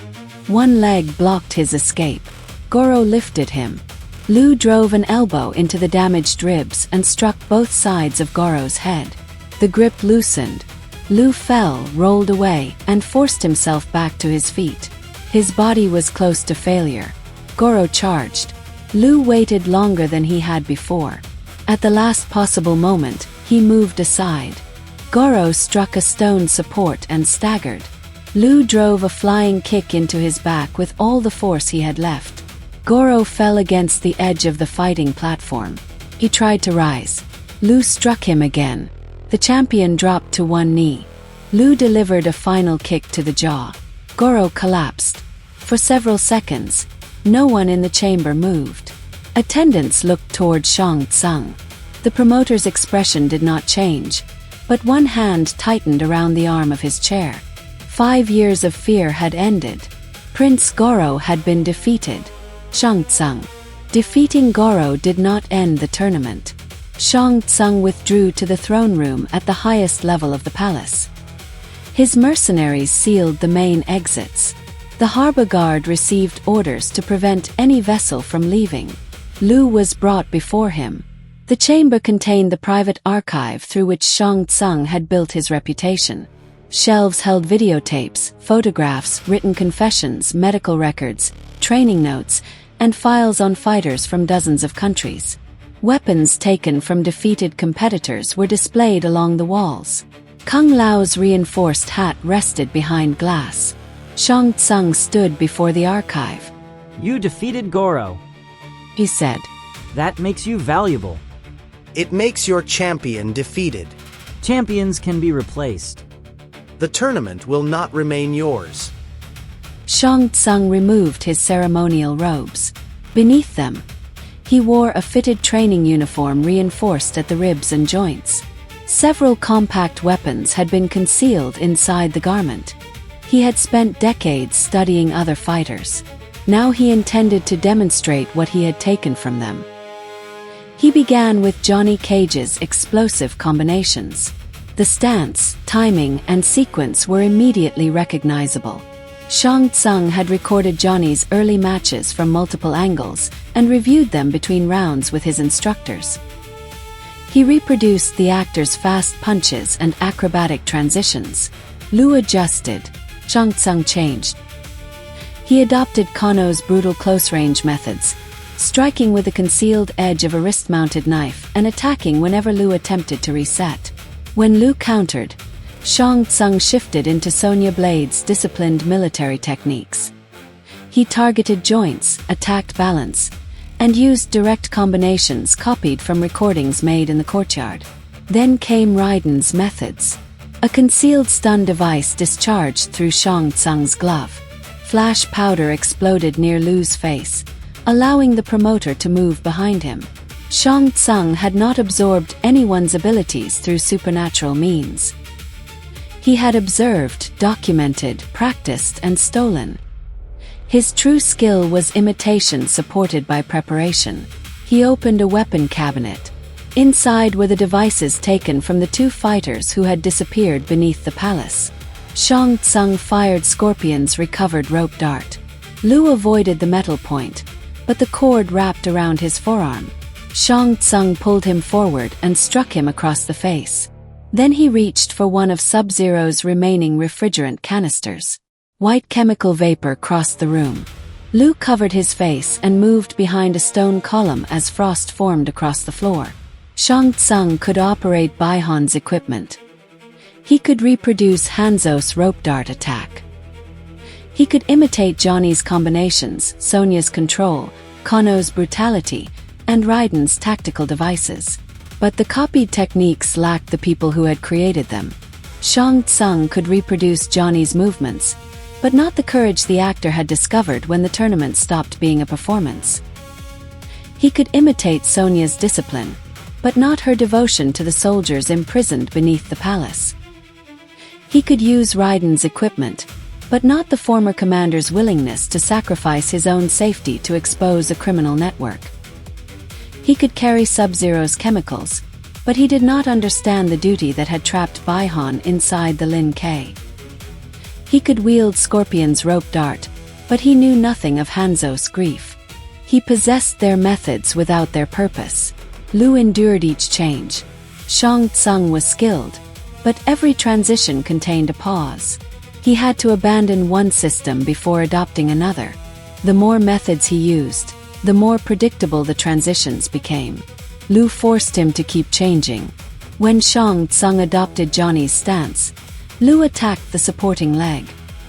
One leg blocked his escape. Goro lifted him. Liu drove an elbow into the damaged ribs and struck both sides of Goro's head. The grip loosened. Liu fell, rolled away, and forced himself back to his feet. His body was close to failure. Goro charged. Liu waited longer than he had before. At the last possible moment, he moved aside. Goro struck a stone support and staggered. Liu drove a flying kick into his back with all the force he had left. Goro fell against the edge of the fighting platform. He tried to rise. Liu struck him again. The champion dropped to one knee. Liu delivered a final kick to the jaw. Goro collapsed. For several seconds, no one in the chamber moved. Attendants looked toward Shang Tsung. The promoter's expression did not change, but one hand tightened around the arm of his chair. 5 years of fear had ended. Prince Goro had been defeated. Shang Tsung. Defeating Goro did not end the tournament. Shang Tsung withdrew to the throne room at the highest level of the palace. His mercenaries sealed the main exits. The harbor guard received orders to prevent any vessel from leaving. Liu was brought before him. The chamber contained the private archive through which Shang Tsung had built his reputation. Shelves held videotapes, photographs, written confessions, medical records, training notes, and files on fighters from dozens of countries. Weapons taken from defeated competitors were displayed along the walls. Kung Lao's reinforced hat rested behind glass. Shang Tsung stood before the archive. You defeated Goro. He said. That makes you valuable. It makes your champion defeated. Champions can be replaced. The tournament will not remain yours. Shang Tsung removed his ceremonial robes. Beneath them, he wore a fitted training uniform reinforced at the ribs and joints. Several compact weapons had been concealed inside the garment. He had spent decades studying other fighters. Now he intended to demonstrate what he had taken from them. He began with Johnny Cage's explosive combinations. The stance, timing, and sequence were immediately recognizable. Shang Tsung had recorded Johnny's early matches from multiple angles and reviewed them between rounds with his instructors. He reproduced the actor's fast punches and acrobatic transitions. Liu adjusted. Shang Tsung changed. He adopted Kano's brutal close-range methods. striking with the concealed edge of a wrist-mounted knife and attacking whenever Liu attempted to reset. When Liu countered, Shang Tsung shifted into Sonya Blade's disciplined military techniques. He targeted joints, attacked balance, and used direct combinations copied from recordings made in the courtyard. Then came Raiden's methods. A concealed stun device discharged through Shang Tsung's glove. Flash powder exploded near Liu's face, allowing the promoter to move behind him. Shang Tsung had not absorbed anyone's abilities through supernatural means. He had observed, documented, practiced, and stolen. His true skill was imitation supported by preparation. He opened a weapon cabinet. Inside were the devices taken from the two fighters who had disappeared beneath the palace. Shang Tsung fired Scorpion's recovered rope dart. Liu avoided the metal point, but the cord wrapped around his forearm. Shang Tsung pulled him forward and struck him across the face. Then he reached for one of Sub-Zero's remaining refrigerant canisters. White chemical vapor crossed the room. Liu covered his face and moved behind a stone column as frost formed across the floor. Shang Tsung could operate Baihan's equipment. He could reproduce Hanzo's rope dart attack. He could imitate Johnny's combinations, Sonya's control, Kano's brutality, and Raiden's tactical devices. But the copied techniques lacked the people who had created them. Shang Tsung could reproduce Johnny's movements, but not the courage the actor had discovered when the tournament stopped being a performance. He could imitate Sonya's discipline, but not her devotion to the soldiers imprisoned beneath the palace. He could use Raiden's equipment, but not the former commander's willingness to sacrifice his own safety to expose a criminal network. He could carry Sub-Zero's chemicals, but he did not understand the duty that had trapped Baihan inside the Lin K. He could wield Scorpion's rope dart, but he knew nothing of Hanzo's grief. He possessed their methods without their purpose. Liu endured each change. Shang Tsung was skilled, but every transition contained a pause. He had to abandon one system before adopting another. The more methods he used, the more predictable the transitions became. Liu forced him to keep changing. When Shang Tsung adopted Johnny's stance, Liu attacked the supporting leg.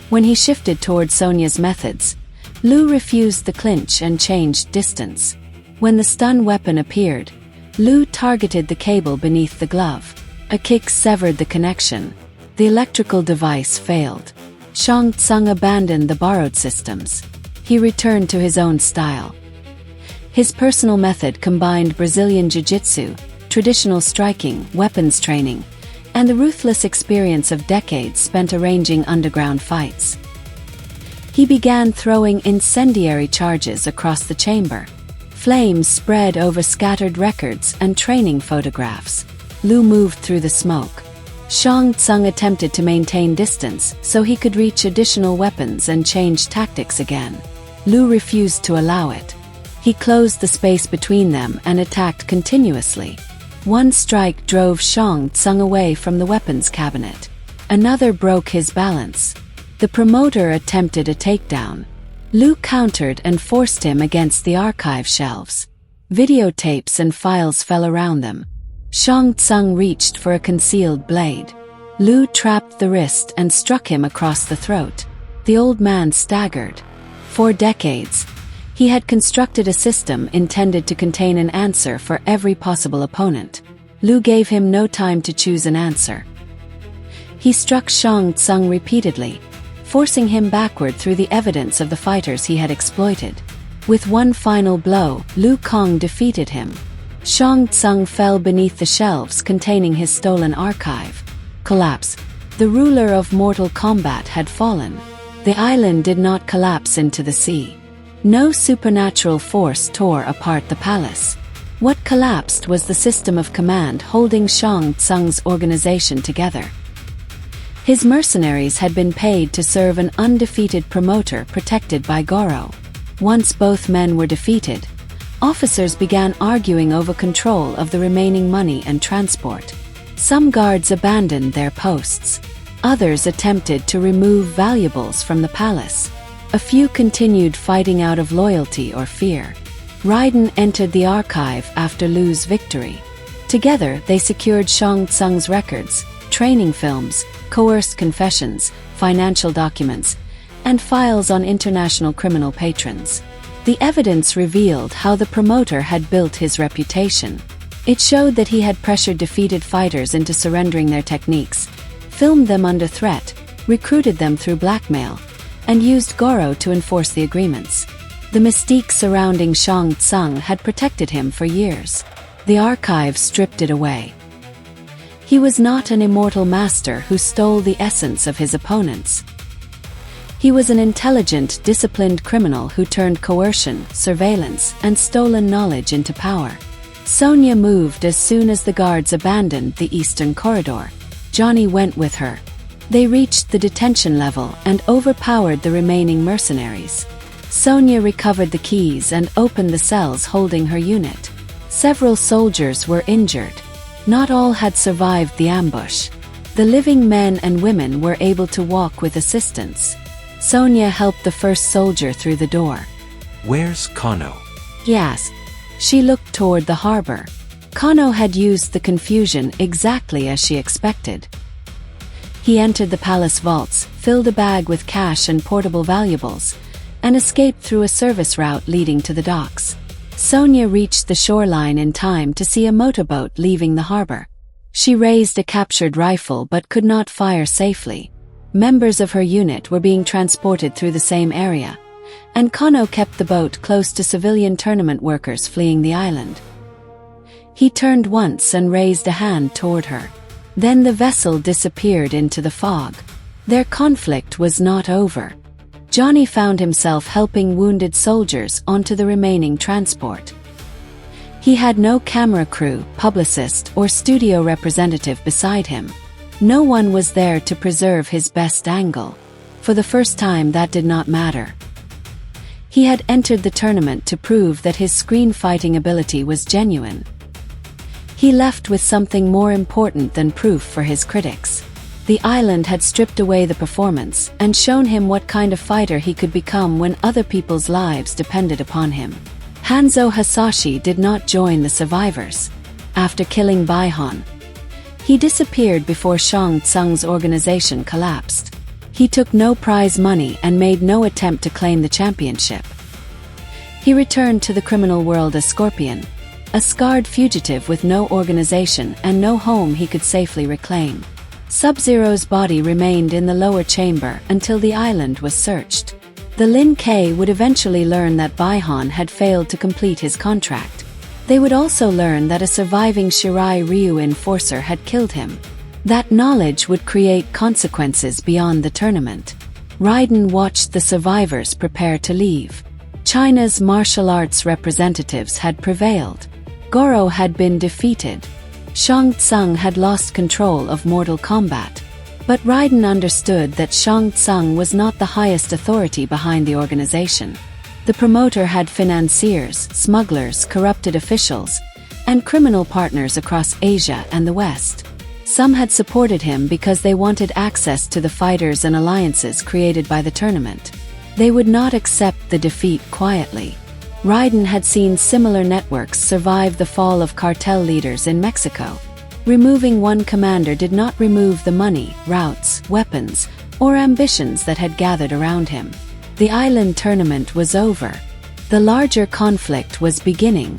When he shifted toward Sonya's methods, Liu refused the clinch and changed distance. When the stun weapon appeared, Liu targeted the cable beneath the glove. A kick severed the connection. The electrical device failed. Shang Tsung abandoned the borrowed systems. He returned to his own style. His personal method combined Brazilian jiu-jitsu, traditional striking, weapons training, and the ruthless experience of decades spent arranging underground fights. He began throwing incendiary charges across the chamber. Flames spread over scattered records and training photographs. Liu moved through the smoke. Shang Tsung attempted to maintain distance so he could reach additional weapons and change tactics again. Liu refused to allow it. He closed the space between them and attacked continuously. One strike drove Shang Tsung away from the weapons cabinet. Another broke his balance. The promoter attempted a takedown. Liu countered and forced him against the archive shelves. Videotapes and files fell around them. Shang Tsung reached for a concealed blade. Liu trapped the wrist and struck him across the throat. The old man staggered. For decades, he had constructed a system intended to contain an answer for every possible opponent. Liu gave him no time to choose an answer. He struck Shang Tsung repeatedly, forcing him backward through the evidence of the fighters he had exploited. With one final blow, Liu Kang defeated him. Shang Tsung fell beneath the shelves containing his stolen archive. Collapse. The ruler of Mortal Kombat had fallen. The island did not collapse into the sea. No supernatural force tore apart the palace. What collapsed was the system of command holding Shang Tsung's organization together. His mercenaries had been paid to serve an undefeated promoter protected by Goro. Once both men were defeated, officers began arguing over control of the remaining money and transport. Some guards abandoned their posts. Others attempted to remove valuables from the palace. A few continued fighting out of loyalty or fear. Raiden entered the archive after Liu's victory. Together, they secured Shang Tsung's records, training films, coerced confessions, financial documents, and files on international criminal patrons. The evidence revealed how the promoter had built his reputation. It showed that he had pressured defeated fighters into surrendering their techniques, filmed them under threat, recruited them through blackmail, and used Goro to enforce the agreements. The mystique surrounding Shang Tsung had protected him for years. The archive stripped it away. He was not an immortal master who stole the essence of his opponents. He was an intelligent, disciplined criminal who turned coercion, surveillance, and stolen knowledge into power. Sonya moved as soon as the guards abandoned the eastern corridor. Johnny went with her. They reached the detention level and overpowered the remaining mercenaries. Sonya recovered the keys and opened the cells holding her unit. Several soldiers were injured. Not all had survived the ambush. The living men and women were able to walk with assistance. Sonya helped the first soldier through the door. Where's Kano? He asked. She looked toward the harbor. Kano had used the confusion exactly as she expected. He entered the palace vaults, filled a bag with cash and portable valuables, and escaped through a service route leading to the docks. Sonya reached the shoreline in time to see a motorboat leaving the harbor. She raised a captured rifle but could not fire safely. Members of her unit were being transported through the same area, and Kano kept the boat close to civilian tournament workers fleeing the island. He turned once and raised a hand toward her. Then the vessel disappeared into the fog. Their conflict was not over. Johnny found himself helping wounded soldiers onto the remaining transport. He had no camera crew, publicist, or studio representative beside him. No one was there to preserve his best angle. For the first time, that did not matter. He had entered the tournament to prove that his screen fighting ability was genuine. He left with something more important than proof for his critics. The island had stripped away the performance and shown him what kind of fighter he could become when other people's lives depended upon him. Hanzo Hasashi did not join the survivors. After killing Baihan, he disappeared before Shang Tsung's organization collapsed. He took no prize money and made no attempt to claim the championship. He returned to the criminal world as Scorpion, a scarred fugitive with no organization and no home he could safely reclaim. Sub-Zero's body remained in the lower chamber until the island was searched. The Lin Kuei would eventually learn that Baihan had failed to complete his contract. They would also learn that a surviving Shirai Ryu enforcer had killed him. That knowledge would create consequences beyond the tournament. Raiden watched the survivors prepare to leave. China's martial arts representatives had prevailed. Goro had been defeated. Shang Tsung had lost control of Mortal Kombat. But Raiden understood that Shang Tsung was not the highest authority behind the organization. The promoter had financiers, smugglers, corrupted officials, and criminal partners across Asia and the West. Some had supported him because they wanted access to the fighters and alliances created by the tournament. They would not accept the defeat quietly. Raiden had seen similar networks survive the fall of cartel leaders in Mexico. Removing one commander did not remove the money, routes, weapons, or ambitions that had gathered around him. The island tournament was over. The larger conflict was beginning.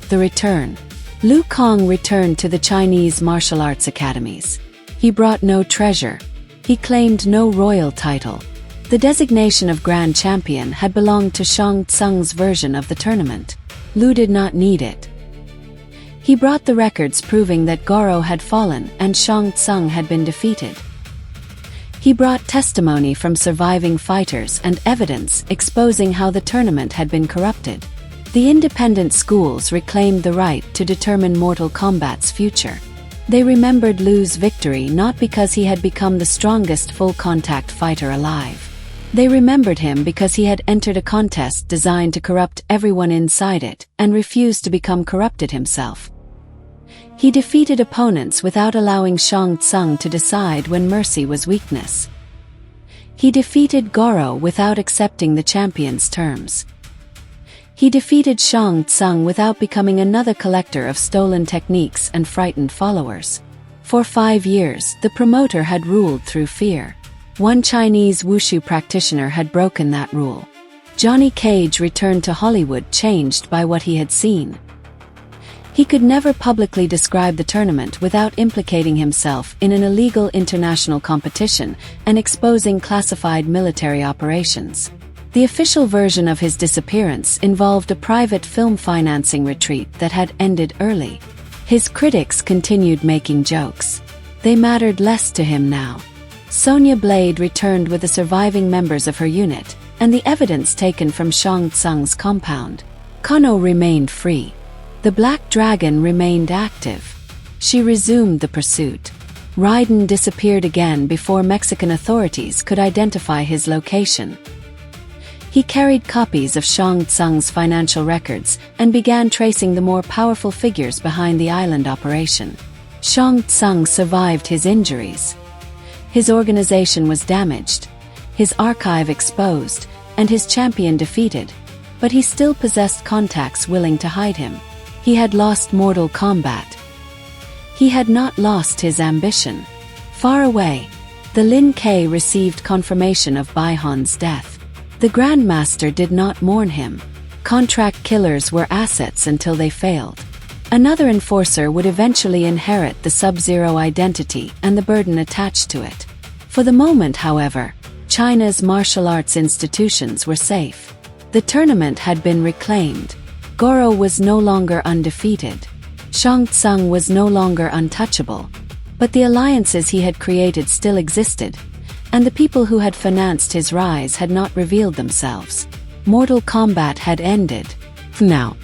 The return. Liu Kang returned to the Chinese martial arts academies. He brought no treasure. He claimed no royal title. The designation of Grand Champion had belonged to Shang Tsung's version of the tournament. Liu did not need it. He brought the records proving that Goro had fallen and Shang Tsung had been defeated. He brought testimony from surviving fighters and evidence exposing how the tournament had been corrupted. The independent schools reclaimed the right to determine Mortal Kombat's future. They remembered Liu's victory not because he had become the strongest full-contact fighter alive. They remembered him because he had entered a contest designed to corrupt everyone inside it and refused to become corrupted himself. He defeated opponents without allowing Shang Tsung to decide when mercy was weakness. He defeated Goro without accepting the champion's terms. He defeated Shang Tsung without becoming another collector of stolen techniques and frightened followers. For 5 years, the promoter had ruled through fear. One Chinese wushu practitioner had broken that rule. Johnny Cage returned to Hollywood changed by what he had seen. He could never publicly describe the tournament without implicating himself in an illegal international competition and exposing classified military operations. The official version of his disappearance involved a private film financing retreat that had ended early. His critics continued making jokes. They mattered less to him now. Sonya Blade returned with the surviving members of her unit, and the evidence taken from Shang Tsung's compound. Kano remained free. The Black Dragon remained active. She resumed the pursuit. Raiden disappeared again before Mexican authorities could identify his location. He carried copies of Shang Tsung's financial records and began tracing the more powerful figures behind the island operation. Shang Tsung survived his injuries. His organization was damaged, his archive exposed, and his champion defeated, but he still possessed contacts willing to hide him. He had lost Mortal Kombat. He had not lost his ambition. Far away, the Lin Kuei received confirmation of Bai Han's death. The Grandmaster did not mourn him. Contract killers were assets until they failed. Another enforcer would eventually inherit the Sub-Zero identity and the burden attached to it. For the moment, however, China's martial arts institutions were safe. The tournament had been reclaimed. Goro was no longer undefeated. Shang Tsung was no longer untouchable. But the alliances he had created still existed, and the people who had financed his rise had not revealed themselves. Mortal Kombat had ended. For now.